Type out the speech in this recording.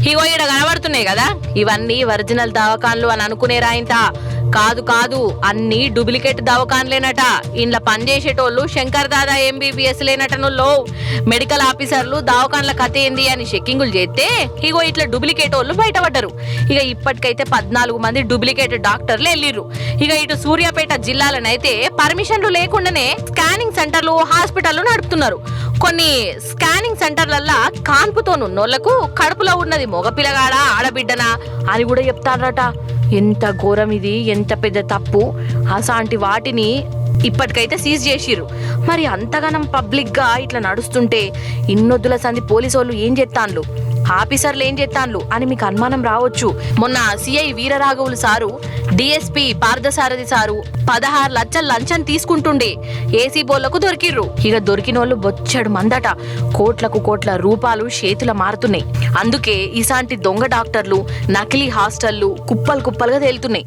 ఇగో ఈడ కనబడుతున్నాయి కదా, ఇవన్నీ ఒరిజినల్ దవాఖాన్లు అని అనుకునేరా ఇంత? కాదు కాదు, అన్ని డూప్లికేట్ దవాఖాన్లేనట. ఇంట్లో పనిచేసేటోళ్ళు శంకర్ దాదా ఎంబీబీఎస్ లేనటనుల్లో. మెడికల్ ఆఫీసర్లు దవాఖాన్ల కథ ఏంది అని చెక్కింగులు చేస్తే ఇగో ఇట్లా డూప్లికేట్ వాళ్ళు బయటపడ్డారు. ఇక ఇప్పటికైతే 14 మంది డూప్లికేట్ డాక్టర్లు వెళ్ళిర్రు. ఇక ఇటు సూర్యాపేట జిల్లాలనైతే పర్మిషన్లు లేకుండానే స్కానింగ్ సెంటర్లు, హాస్పిటల్లు నడుపుతున్నారు. కొన్ని స్కానింగ్ సెంటర్లల్లా కాన్పుతోనున్నోళ్లకు కడుపులో ఉన్నది మగపిల్లగాడా ఆడబిడ్డనా అని కూడా చెప్తారట. ఎంత ఘోరం ఇది, ఎంత పెద్ద తప్పు. అసాంటి వాటిని ఇప్పటికైతే సీజ్ చేసిర్రు. మరి అంతగానం పబ్లిక్ గా ఇట్లా నడుస్తుంటే ఇన్నొద్దుల సంది పోలీసు వాళ్ళు ఏం చేస్తాన్లు, ఆఫీసర్లు ఏం చేస్తాన్లు అని మీకు అనుమానం రావచ్చు. మొన్న సిఐ వీరరాఘవులు సారు, డిఎస్పీ పార్థసారథి సారు 16 లక్షల లంచం తీసుకుంటుండే ఏసీ బోళ్లకు దొరికిర్రు. ఇక దొరికిన వాళ్ళు బొచ్చడు మందట. కోట్లకు కోట్ల రూపాయలు చేతుల మారుతున్నాయి. అందుకే ఇసాంటి దొంగ డాక్టర్లు, నకిలీ హాస్టళ్లు కుప్పలు కుప్పలుగా తేలుతున్నాయి.